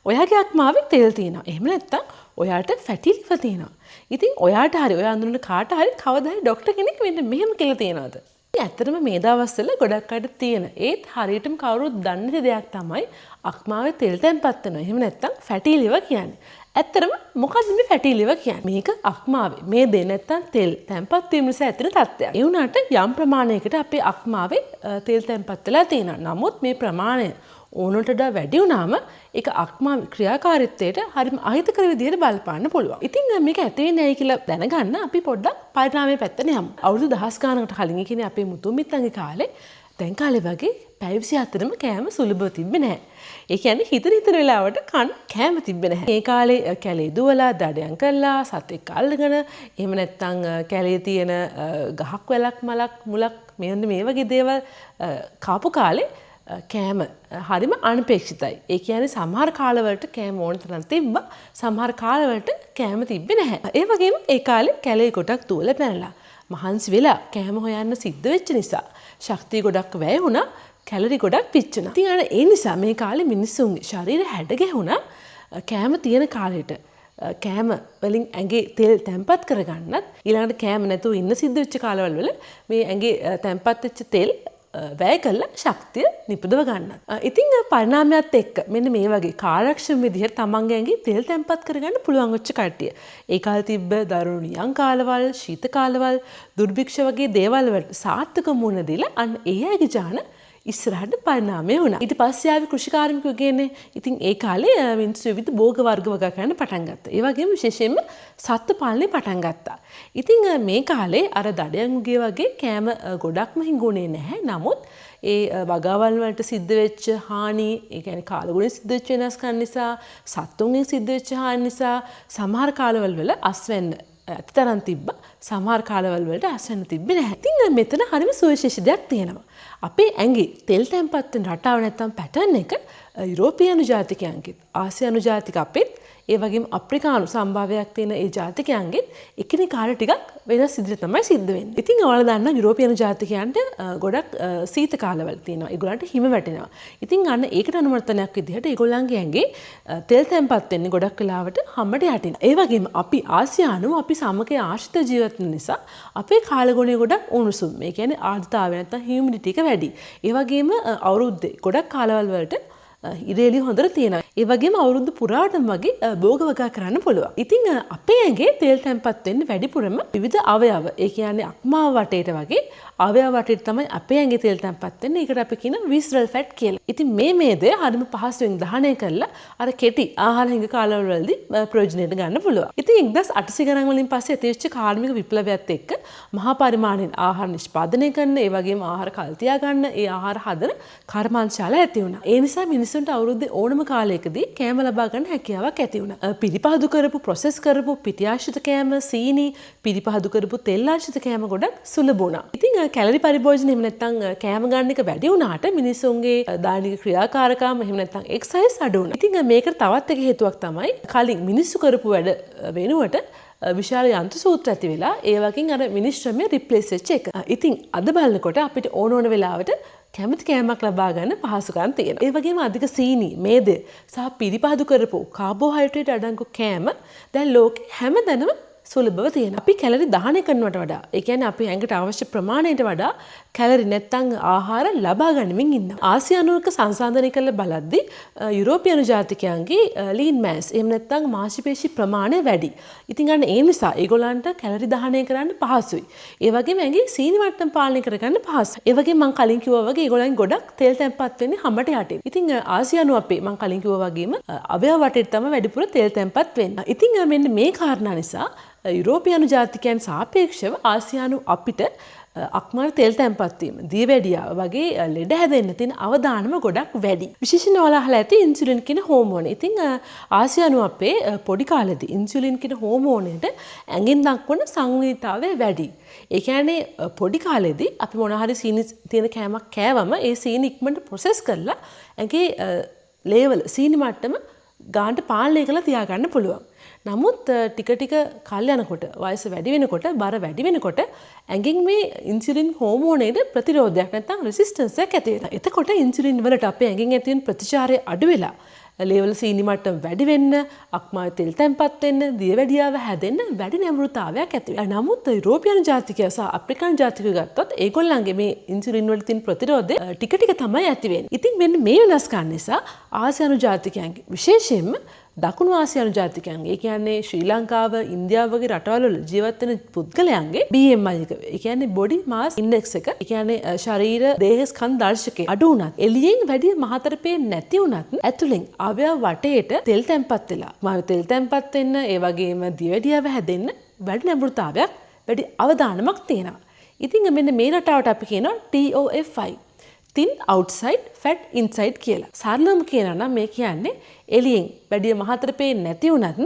ඔයාගේ අක්මාවේ තෙල් තියෙනවා. එහෙම නැත්නම් ඔයාට ෆැටි ලිවර් තියෙනවා. ඉතින් ඔයාට හරි ඔයා අඳුරන කාට හරි කවදා හරි ડોක්ටර් කෙනෙක් මෙන්න මෙහෙම කියලා තියනවාද? ඇත්තටම මේ දවස්වල ගොඩක් අයට තියෙන ඒත් හරියටම කවුරුත් දන්නේ නැති දෙයක් තමයි අක්මාවේ තෙල් තැන්පත් වෙනවා. එහෙම නැත්නම් ෆැටි ලිවර් කියන්නේ. ඇත්තටම මොකක්ද මේ ෆැටි ලිවර් කියන්නේ? මේක අක්මාවේ මේ දෙ නැත්නම් තෙල් තැන්පත් වීම නිසා ඇතිවන තත්ත්වයක්. ඒ වුණාට යම් ප්‍රමාණයකට අපේ අක්මාවේ තෙල් තැන්පත් වෙලා තියෙනවා. නමුත් මේ ප්‍රමාණය ඕනට වඩා වැඩි වුණාම ඒක අක්මා ක්‍රියාකාරීත්වයට හරිම අහිතකර විදිහට බලපාන්න පුළුවන්. ඉතින් මේක ඇති වෙන්නේ ඇයි කියලා දැනගන්න අපි පොඩ්ඩක් පරිණාමයේ පැත්තට යමු. අවුරුදු දහස් ගානකට කලින් කියන්නේ අපේ මුතුන්මිත්තන්ගේ කාලේ දැන් කාලේ වගේ පැය 24ම කෑම සුලභව තිබ්බේ නැහැ. ඒ කියන්නේ හිතන වෙලාවට කන්න කෑම තිබ්බේ නැහැ. ඒ කාලේ කැලේ දුවලා දඩයන් කරලා සතෙක් අල්ලගෙන එහෙම නැත්නම් කැලේ තියෙන ගහක් වැලක් මලක් මුලක් මේ වගේ දේවල් කාපු කාලේ කෑම හරිම අනපේක්ෂිතයි. ඒ කියන්නේ සමහර කාලවලට කෑම ඕන තරම් තිබ්බා. සමහර කාලවලට කෑම තිබ්බේ නැහැ. ඒ වගේම ඒ කාලේ කැලේ ගොඩක් දුවලා පැනලා මහන්සි වෙලා කෑම හොයන්න සිද්ධ වෙච්ච නිසා ශක්තිය ගොඩක් වැය වුණා. කැලරි ගොඩක් පිච්චුණා. ඉතින් ඒ නිසා මේ කාලේ මිනිස්සුන්ගේ ශරීරය හැඩ ගැහුණා කෑම තියෙන කාලෙට. කෑම වලින් ඇඟේ තෙල් තැම්පත් කරගන්නත් ඊළඟට කෑම නැතුව ඉන්න සිද්ධ වෙච්ච කාලවල වල මේ ඇඟේ තැම්පත් වෙච්ච තෙල් වැය කළා ශක්තිය නිපදව ගන්නත්. ඉතින් පරිණාමයත් එක්ක මෙන්න මේ වගේ කාර්යක්ෂම විදිහට තමන්ගේ ඇඟේ තෙල් තැම්පත් කරගන්න පුළුවන් වෙච්ච කට්ටිය. ඒ කාලේ තිබ්බ දරුණු නියං කාලවල, ශීත කාලවල, දුර්භික්ෂ වගේ දේවල් වලට සාර්ථක මුහුණ දීලා අන්න ඒ අයගේ ජාන ඉස්සරහට පරිණාමය වුණා. ඊට පස්සේ ආවේ කෘෂිකාර්මිකයෝ කියන්නේ. ඉතින් ඒ කාලේ මිනිස්සු විවිධ භෝග වර්ග වගා කරන්න පටන් ගත්තා. ඒ වගේම විශේෂයෙන්ම සත්ත්ව පාලනය පටන් ගත්තා. ඉතින් මේ කාලේ අර දඩයන්ගේ වගේ කෑම ගොඩක්ම හිඟුනේ නැහැ. නමුත් ඒ වගාවල් වලට සිද්ධ වෙච්ච හානි, ඒ කියන්නේ කාලගුණයෙන් සිද්ධ වෙච්ච වෙනස්කම් නිසා, සත්තුන්ගෙන් සිද්ධ වෙච්ච හානි නිසා සමහර කාලවල වල අස්වැන්න ඇතිතරම් තිබ්බා. සමහර කාලවල වලට අස්වැන්න තිබ්බේ නැහැ. ඉතින් මෙතන හරිම සුවිශේෂී දෙයක් තියෙනවා. අපේ ඇඟේ තෙල් තැම්පත් වෙන රටාව නැත්තම් පැටර්න් එක යුරෝපියානු ජාතිකයන්ගෙත් ආසියානු ජාතික අපෙත් ඒ වගේම අප්‍රිකානු සම්භාවයක් තියෙන ඒ ජාතිකයන්ගෙත් එකිනෙකාට ටිකක් වෙනස් විදිහට තමයි සිද්ධ වෙන්නේ. ඉතින් ඔයාලා දන්නා යුරෝපියානු ජාතිකයන්ට ගොඩක් සීත කාලවල තියෙනවා. ඒගොල්ලන්ට හිම වැටෙනවා. ඉතින් අන්න ඒකට අනුමතනයක් විදිහට ඒගොල්ලන්ගේ ඇඟේ තෙල් තැම්පත් වෙන්නේ ගොඩක් වෙලාවට හැමඩ යටින්. ඒ වගේම අපි ආසියානු අපි සමග ආශ්‍රිත ජීවත් වෙන නිසා අපේ කාලගුණය ගොඩක් උණුසුම්. ඒ කියන්නේ ආර්ද්‍රතාවය නැත්තම් හියුමිඩිටි එක වැඩි. ඒ වගේම අවුරුද්දේ ගොඩක් කාලවල වලට ඉරේලි හොඳට තියෙනවා. ඒ වගේම අවුරුදු පුරාටම වගේ භෝග වගා කරන්න පුළුවන්. ඉතින් අපේ ඇඟේ තෙල් තැම්පත් වෙන්නේ වැඩිපුරම විවිධ අවයව. ඒ කියන්නේ අක්මාව වටේට වගේ අවයව වටේට තමයි අපේ ඇඟේ තෙල් තැම්පත් වෙන්නේ. ඒකට අපි කියන විස්රල් ෆැට් කියලා. ඉතින් මේ දේ හරිම පහසුවෙන් දහනය කරලා අර කෙටි ආහාර හිඟ කාලවලදී ප්‍රයෝජනෙට ගන්න පුළුවන්. ඉතින් 1800 ගණන් වලින් පස්සේ ඇතිවෙච්ච කාර්මික විප්ලවයත් එක්ක මහා පරිමාණයෙන් ආහාර නිෂ්පාදනය කරන, ඒ වගේම ආහාර කල් තියා ගන්න, ඒ ආහාර හදන කර්මාන්තශාලා ඇති වුණා. ඒ නිසා මිනිස්සුන්ට අවුරුද්දේ ඕනම කාලයකදී කෑම ලබා ගන්න හැකියාවක් ඇති වුණා. පිරිපහදු කරපු, ප්‍රොසෙස් කරපු පිටිආශ්‍රිත කෑම, සීනි, පිරිපහදු කරපු තෙල් ආශ්‍රිත කෑම ගොඩක් සුලභ වුණා. ඉතින් කැලරි පරිභෝජනය එහෙම නැත්නම් කෑම ගන්න එක වැඩි වුණාට මිනිස්සුන්ගේ දෛනික ක්‍රියාකාරකම් එහෙම නැත්නම් එක්සර්සයිස් අඩු වුණා. ඉතින් මේකට තවත් එක හේතුවක් තමයි කලින් මිනිස්සු කරපු වැඩ වෙනුවට විශාල යන්ත්‍ර සූත්‍ර ඇති වෙලා ඒ වගේම අර මිනිස් ශ්‍රමය රිප්ලේස් වෙච්ච එක. ඉතින් අද බලනකොට අපිට ඕන වෙලාවට කැමති කෑමක් ලබා ගන්න පහසුකම් තියෙනවා. ඒ වගේම අධික සීනි, මේද සහ පිරිපහදු කරපු කාබෝහයිඩ්‍රේට් අඩංගු කෑම දැන් ලෝකේ හැමදැනම සුලභව තියෙනවා. අපි කැලරි දහනය කරනවට වඩා, ඒ කියන්නේ අපි ඇඟට අවශ්‍ය ප්‍රමාණයට වඩා කැලරි නැත්තම් ආහාර ලබා ගන්නමින් ඉන්නවා. ආසියානුවක සංසන්දනය කරලා බලද්දී යුරෝපියානු ජාතිකයන්ගේ ලීන් මෑස් එහෙම නැත්තම් මාංශපේශී ප්‍රමාණය වැඩි. ඉතින් අන්න ඒ නිසා ඒගොල්ලන්ට කැලරි දහනය කරන්න පහසුයි. ඒ වගේම ඇඟේ සීනි මට්ටම පාලනය කරගන්න පහසුයි. ඒ වගේම මම කලින් කිව්වා වගේ ඒගොල්ලන් ගොඩක් තෙල් තැම්පත් වෙන්නේ හැමට යටින්. ඉතින් ආසියානු අපේ මම කලින් කිව්වා වගේම අවයව වටේට තමයි වැඩිපුර තෙල් තැම්පත් වෙන්නේ. ඉතින් මෙන්න මේ කාරණා නිසා යුරෝපියානු ජාතිකයන් සාපේක්ෂව ආසියානු අපිට අක්මාර තෙල් තැම්පත් වීම, දියවැඩියාව වගේ ලෙඩ හැදෙන්න තියෙන අවදානම ගොඩක් වැඩි. විශේෂයෙන් ඔයාලා අහලා ඇති ඉන්සුලින් කියන හෝමෝන. ඉතින් ආසියානු අපේ පොඩි කාලේදී ඉන්සුලින් කියන හෝමෝනයට ඇඟෙන් දක්වන සංවේදීතාවය වැඩි. ඒ කියන්නේ පොඩි කාලේදී අපි මොන හරි සීනි තියෙන කෑමක් කෑවම ඒ සීනි ඉක්මනට ප්‍රොසෙස් කරලා ඇඟේ ලේවල් සීනි මට්ටම ගානට පාලනය කරලා තියාගන්න පුළුවන්. නමුත් ටික ටික කල් යනකොට, වයස වැඩි වෙනකොට, බර වැඩි වෙනකොට ඇඟින් මේ ඉන්සුලින් හෝමෝනේට ප්‍රතිරෝධයක් නැත්නම් රෙසිස්ටන්ස් එකක් ඇති වෙනවා. එතකොට ඉන්සුලින් වලට අපේ ඇඟින් ඇති වෙන ප්‍රතිචාරය අඩු වෙලා ලේවල සීනි මට්ටම වැඩි වෙන්න, අක්මාවේ තෙල් තැන්පත් වෙන්න, දියවැඩියාව හැදෙන්න වැඩි නැඹුරුතාවයක් ඇති වෙනවා. නමුත් යුරෝපියානු ජාතිකයෝ සහ අප්‍රිකානු ජාතිකයෝ ගත්තොත් ඒගොල්ලන්ගේ මේ ඉන්සුලින් වල තියෙන ප්‍රතිරෝධය ටික ටික තමයි ඇති වෙන්නේ. ඉතින් මෙන්න මේ වෙනස්කම් නිසා ආසියානු ජාතිකයන්ගේ විශේෂයෙන්ම දකුණු ආසියානු ජාතිකයන්ගේ, ඒ කියන්නේ ශ්‍රී ලංකාව, ඉන්දියාව වගේ රටවල් වල ජීවත් වෙන පුද්ගලයන්ගේ BMI එක, ඒ කියන්නේ body mass index එක, ඒ කියන්නේ ශරීර දේහ ස්කන්ධ දර්ශකය අඩු වුණත්, එළියෙන් වැඩි මහතර පේන්නේ නැති වුණත්, ඇතුලෙන් අවයව වටේට තෙල් තැන්පත් වෙලා, මාව තෙල් තැන්පත් වෙන්න, ඒ වගේම දියවැඩියාව හැදෙන්න වැඩි නැඹුරුතාවයක්, වැඩි අවදානමක් තියෙනවා. ඉතින් මෙන්න මේ රටාවට අපි කියනවා TOFI. thin outside fat inside කියලා. සරලවම කියනවා නම් මේ කියන්නේ එළියෙන් වැඩි මහතර පේන්නේ නැති වුණත්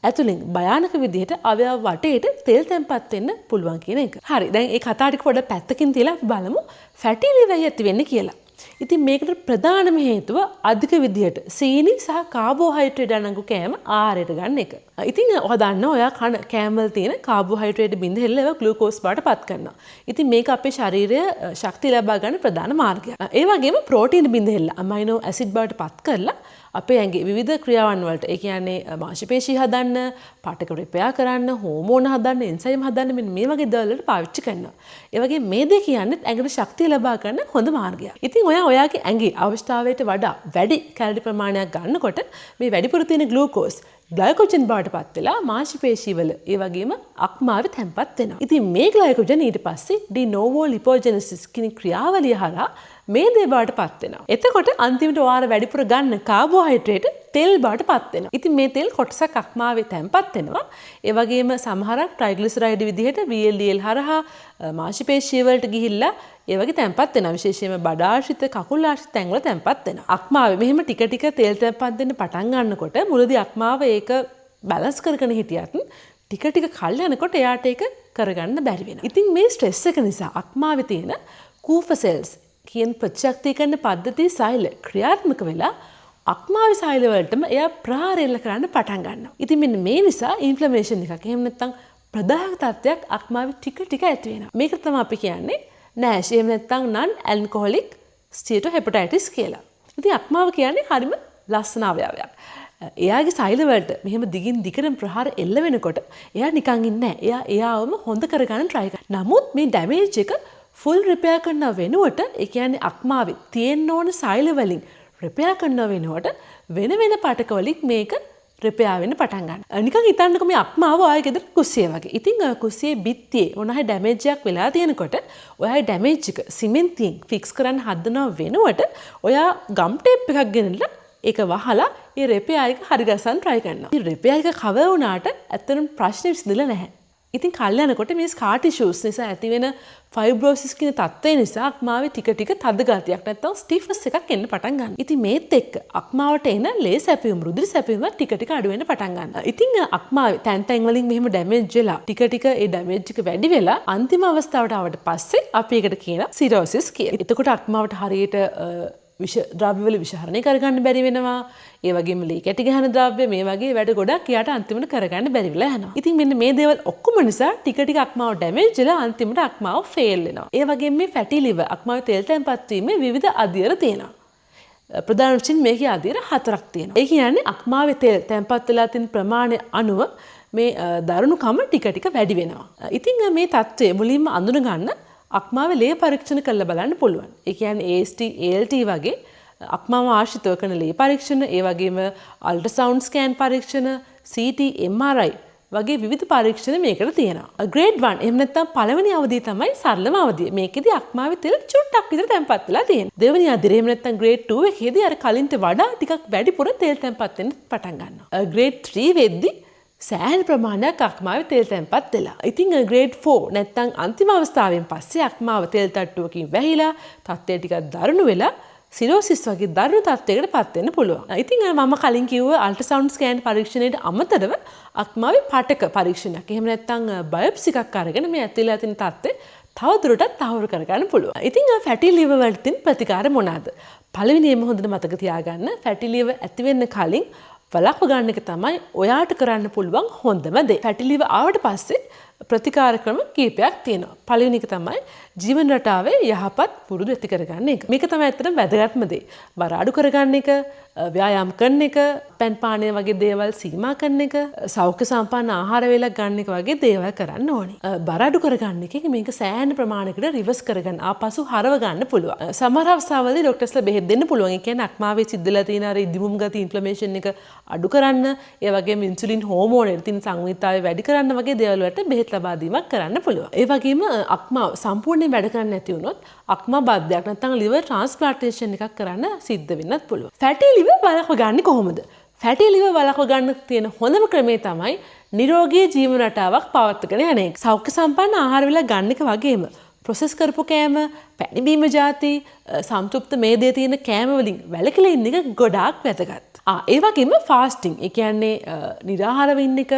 ඇතුලෙන් භයානක විදිහට අවයව වටේට තෙල් තැන්පත් වෙන්න පුළුවන් කියන එක. හරි. දැන් මේ කතාව ටික පොඩ්ඩක් පැත්තකින් තියලා අපි බලමු ෆැටි liver ඇති වෙන්නේ කියලා. ඉතින් මේකට ප්‍රධානම හේතුව අධික විදිහට සීනි සහ කාබෝහයිඩ්‍රේට් අඩංගු කෑම ආහාරයට ගන්න එක. ඉතින් ඔයා දන්නවා ඔයා කන කෑම වල තියෙන කාබෝහයිඩ්‍රේට් බිඳ හෙල්ල ඒවා ග්ලූකෝස් බවට පත් කරනවා. ඉතින් මේක අපේ ශරීරය ශක්තිය ලබා ගන්න ප්‍රධාන මාර්ගයක්. ඒ වගේම ප්‍රෝටීන් බිඳ හෙල්ල අමයිනෝ ඇසිඩ් බවට පත් කරලා අපේ ඇඟේ විවිධ ක්‍රියාවන් වලට, ඒ කියන්නේ මාංශපේශී හදන්න, පාටක රිපෙයාර් කරන්න, හෝමෝන හදන්න, එන්සයිම් හදන්න, මෙන්න මේ වගේ දේවල් වලට පාවිච්චි කරනවා. ඒ වගේ මේ දේ කියන්නේ ඇඟට ශක්තිය ලබා ගන්න හොඳ මාර්ගයක්. ඉතින් ඔයාගේ ඇඟේ අවශ්‍යතාවයට වඩා වැඩි කැලරි ප්‍රමාණයක් ගන්නකොට මේ වැඩිපුර තියෙන ග්ලූකෝස් ග්ලයිකෝජන් බවට පත් වෙලා මාංශපේශීවල ඒ වගේම අක්මාවේ තැන්පත් වෙනවා. ඉතින් මේ ග්ලයිකෝජන් ඊට පස්සේ ඩි නෝවෝ ලිපෝජෙනසිස් කියන ක්‍රියාවලිය හරහා මේ දේ බවට පත් වෙනවා. එතකොට අන්තිමට ඔයාලා වැඩිපුර ගන්න කාබෝහයිඩ්‍රේට් තෙල් බවට පත් වෙනවා. ඉතින් මේ තෙල් කොටසක් අක්මාවේ තැන්පත් වෙනවා. ඒ වගේම සමහරක් ට්‍රයිග්ලිසරයිඩ් විදිහට VLDL හරහා මාංශපේශී වලට ගිහිල්ලා ඒ වගේ තැන්පත් වෙනවා. විශේෂයෙන්ම බඩ ආශ්‍රිත, කකුල් ආශ්‍රිත තැන්වල තැන්පත් වෙනවා. අක්මාවේ මෙහෙම ටික ටික තෙල් තැන්පත් වෙන්න පටන් ගන්නකොට මුලදී අක්මාව ඒක බැලන්ස් කරගෙන හිටියත් ටික ටික කල් යනකොට එයාට ඒක කරගන්න බැරි වෙනවා. ඉතින් මේ ස්ට්‍රෙස් එක නිසා අක්මාවේ තියෙන කූප සෙල්ස් කියන ප්‍රතිශක්තිකරණ පද්ධතිය සෛල ක්‍රියාත්මක වෙලා අක්මාවේ සෛල වලටම එයා ප්‍රහාර එල්ල කරන්න පටන් ගන්නවා. ඉතින් මෙන්න මේ නිසා ඉන්ෆ්ලමේෂන් එකක්, එහෙම නැත්නම් ප්‍රදාහක තත්ත්වයක් අක්මාවේ ටික ටික ඇති වෙනවා. මේක තමයි අපි කියන්නේ NASH, එහෙම නැත්නම් non alcoholic steatohepatitis කියලා. ඉතින් අක්මාව කියන්නේ හරිම ලස්සන අවයවයක්. එයාගේ සෛල වලට මෙහෙම දිගින් දිගටම ප්‍රහාර එල්ල වෙනකොට එයා නිකන් ඉන්නේ නැහැ. එයාවම හොඳ කරගන්න try කරනවා. නමුත් මේ damage එක ෆුල් රිපෙයාර් කරන වෙනුවට, ඒ කියන්නේ අක්මාවේ තියෙන්න ඕන සෛල වලින් රිපෙයාර් කරන වෙනුවට වෙන වෙන පාටක වලින් මේක රිපෙයාර් වෙන්න පටන් ගන්නවා. නිකන් හිතන්නකෝ මේ අක්මාව ඔයාගේ ගෙදර කුස්සිය වගේ. ඉතින් කුස්සියේ බිත්තියේ මොනවායි ඩැමේජ් එකක් වෙලා තියෙනකොට ඔයාගේ ඩැමේජ් එක සිමෙන්තියෙන් ෆික්ස් කරන්න හදනව වෙනුවට ඔයා ගම් ටේප් එකක් ගෙනල්ලා ඒක වහලා ඒ රිපෙයාර් එක හරි ගසන්න try කරනවා. ඉතින් රිපෙයාර් එක කවර් වුණාට ඇත්තටම ප්‍රශ්නේ විසඳලා නැහැ. ඉතින් කල් යනකොට මේ ස්කාර් ටිෂුස් නිසා ඇතිවෙන ෆයිබ්‍රෝසිස් කියන තත්ත්වය නිසා අක්මාවේ ටික ටික තද ගතියක් නැත්තම් ස්ටිෆ්නස් එකක් එන්න පටන් ගන්නවා. ඉතින් මේත් එක්ක අක්මාවට එන ලේ සැපීම, රුධිර සැපීම ටික ටික අඩු වෙන්න පටන් ගන්නවා. ඉතින් අක්මාවේ තැන් තැන් වලින් මෙහෙම ඩැමේජ් වෙලා ටික ටික ඒ ඩැමේජ් එක වැඩි වෙලා අන්තිම අවස්ථාවට ආවට පස්සේ අපි ඒකට කියන සිරෝසිස් කියලා. එතකොට අක්මාවට හරියට විෂ ද්‍රව්‍ය වල විෂහරණය කරගන්න බැරි වෙනවා. ඒ වගේම ලේ කැටි ගහන ද්‍රව්‍ය මේ වගේ වැඩ ගොඩක් යාට අන්තිමට කරගන්න බැරි වෙලා යනවා. ඉතින් මෙන්න මේ දේවල් ඔක්කොම නිසා ටික ටික අක්මාව ඩැමේජ් වෙලා අන්තිමට අක්මාව ෆේල් වෙනවා. ඒ වගේම මේ ෆැටි liver අක්මාවේ තෙල් තැන්පත් වීමේ විවිධ අදියර තියෙනවා. ප්‍රධාන වශයෙන් මේකේ අදියර 4ක් තියෙනවා. ඒ කියන්නේ අක්මාවේ තෙල් තැන්පත් වෙලා තියෙන ප්‍රමාණය අනුව මේ දරුණුකම ටික ටික වැඩි වෙනවා. ඉතින් මේ தત્ත්වය මුලින්ම අඳුන ගන්න අක්මාවේ ලේ පරීක්ෂණ කරලා බලන්න පුළුවන්. ඒ කියන්නේ AST, ALT වගේ අක්මාව ආශ්‍රිතව කරන ලේ පරීක්ෂණ, ඒ වගේම අල්ට්‍රාසවුන්ඩ් ස්කෑන් පරීක්ෂණ, CT, MRI වගේ විවිධ පරීක්ෂණ මේකට තියෙනවා. ග්‍රේඩ් 1 එහෙම නැත්නම් පළවෙනි අවධිය තමයි සරලම අවධිය. මේකෙදි අක්මාවේ තෙල් චුට්ටක් විතර තැම්පත් වෙලා තියෙනවා. දෙවෙනි අවධිය එහෙම නැත්නම් ග්‍රේඩ් 2 එකේදී අර කලින්ට වඩා ටිකක් වැඩිපුර තෙල් තැම්පත් වෙන්න පටන් ගන්නවා. ග්‍රේඩ් 3 වෙද්දී සෑහෙන ප්‍රමාණයක් අක්මාවේ තෙල් තැන්පත් වෙලා. ඉතින් ග්‍රේඩ් 4 නැත්නම් අන්තිම අවස්ථාවෙන් පස්සේ අක්මාව තෙල් තට්ටුවකින් වැහිලා තත්ත්වය ටිකක් දරුණු වෙලා සිරෝසිස් වගේ දරුණු තත්ත්වයකට පත් වෙන්න පුළුවන්. ඉතින් මම කලින් කිව්ව අල්ට්‍රාසවුන්ඩ් ස්කෑන් පරීක්ෂණයට අමතරව අක්මාවේ පාටක පරීක්ෂණයක් එහෙම නැත්නම් බයොප්සි එකක් අරගෙන මේ ඇතිලා තියෙන තත්ත්වය තවදුරටත් තහවුරු කරගන්න පුළුවන්. ඉතින් ෆැටි liver වලට තියෙන ප්‍රතිකාර මොනවාද? පළවෙනියෙන්ම හොඳට මතක තියාගන්න ෆැටි liver ඇති වෙන්න කලින් වළක්ව ගන්න එක තමයි ඔයාට කරන්න පුළුවන් හොඳම දේ. ෆැටි liver ආවට පස්සේ ප්‍රතිකාර ක්‍රම කීපයක් තියෙනවා. පළවෙනි එක තමයි ජීවන රටාවේ යහපත් පුරුදු ඇති කරගන්න එක. මේක තමයි ඇත්තටම වැදගත්ම දේ. බර අඩු කරගන්න එක, ව්‍යායාම් කරන එක, පැන් පානය වගේ දේවල් සීමා කරන එක, සෞඛ්‍ය සම්පන්න ආහාර වේලක් ගන්න එක වගේ දේවල් කරන්න ඕනේ. බර අඩු කරගන්න එකෙන් මේක සෑහෙන ප්‍රමාණයකට රිවර්ස් කරගන්න ආපසු හරව ගන්න පුළුවන්. සමහර අවස්ථාවලදී ડોක්ටර්ස්ලා බෙහෙත් දෙන්න පුළුවන්. ඒ කියන්නේ අක්මාවේ සිද්ධලා තියෙන අර ඉදිමුම් ගති ඉන්ෆ්ලමේෂන් එක අඩු කරන්න, ඒ වගේම ඉන්සුලින් හෝමෝන එරිතින් සංවේදීතාවය වැඩි කරන්න වගේ දේවල් වලට බෙහෙත් ලබා දීමක් කරන්න පුළුවන්. ඒ වගේම අක්මාව සම්පූර්ණයෙන් වැඩ කරන්නේ නැති වුණොත් අක්මා බද්ධයක් නැත්නම් liver transplantation එකක් කරන්න සිද්ධ වෙන්නත් පුළුවන්. fatty liver වළක්ව ගන්න කොහොමද? fatty liver වළක්ව ගන්න තියෙන හොඳම ක්‍රමය තමයි නිරෝගී ජීවන රටාවක් පවත්වාගෙන යන එක. සෞඛ්‍ය සම්පන්න ආහාර වේල ගන්න එක වගේම ප්‍රොසෙස් කරපු කෑම, පැණිබීම ಜಾති, සම්තෘප්ත මේදේ තියෙන කෑම වලින් වැළකීලා ඉන්න එක ගොඩාක් වැදගත්. ඒ වගේම ෆාස්ටිං, ඒ කියන්නේ නිරාහාරව ඉන්න එක,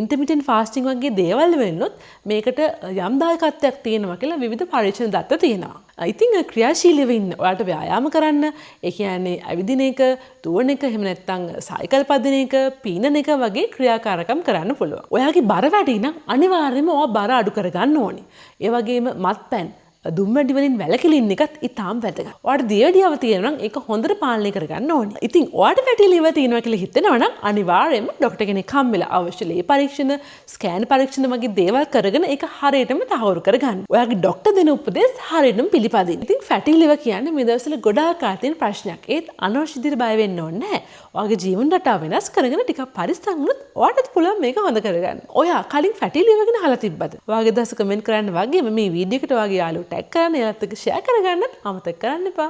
ඉන්ටර්මිටන්ට් ෆාස්ටිං වගේ දේවල් වෙන්නොත් මේකට යම් දායකත්වයක් තියෙනවා කියලා විවිධ පරීක්ෂණ දත්ත තියෙනවා. ඉතින් ක්‍රියාශීලීව ඉන්න, ඔයාලට ව්‍යායාම කරන්න, ඒ කියන්නේ ඇවිදින එක, දුවන එක, එහෙම නැත්නම් සයිකල් පදින එක, පීනන එක වගේ ක්‍රියාකාරකම් කරන්න පුළුවන්. ඔයාගේ බර වැඩි නම් අනිවාර්යයෙන්ම ඔයා බර අඩු කරගන්න ඕනේ. ඒ වගේම මත්පැන්, දුම්වැඩි වලින් වැළකීලා ඉන්න එකත් ඉතාම වැදගත්. ඔයාට දියවැඩියාව තියෙනවා නම් ඒක හොඳට පාලනය කරගන්න ඕනේ. ඉතින් ඔයාට ෆැටි ලිවර් තියෙනවා කියලා හිතෙනවා නම් අනිවාර්යයෙන්ම ડોක්ටර් කෙනෙක් හම්බෙලා අවශ්‍ය ලේ පරීක්ෂණ, ස්කෑන් පරීක්ෂණ වගේ දේවල් කරගෙන ඒක හරියටම තහවුරු කරගන්න. ඔයාගේ ડોක්ටර් දෙන උපදෙස් හරියටම පිළිපදින්න. ඉතින් ෆැටි ලිවර් කියන්නේ මේ දවස්වල ගොඩාක් තියෙන ප්‍රශ්නයක්. ඒත් අනවශ්‍ය විදිහට බය වෙන්න ඕනේ නැහැ. ඔයාගේ ජීවන රටාව වෙනස් කරගෙන ටිකක් පරිස්සම් වුණොත් ඔයාටත් පුළුවන් මේක හොඳ කරගන්න. ඔයා කලින් ෆැටි ලිවර් ගැන අහලා තිබ්බද? ඔයාගේ දවස් කමෙන්ට් කරන්න වගේම මේ වීඩියෝ එකට ඔයාගේ යාළුවෝ ටැග් කරන්න, එයාත් එක්ක ෂෙයා කරගන්න අමතක කරන්න එපා.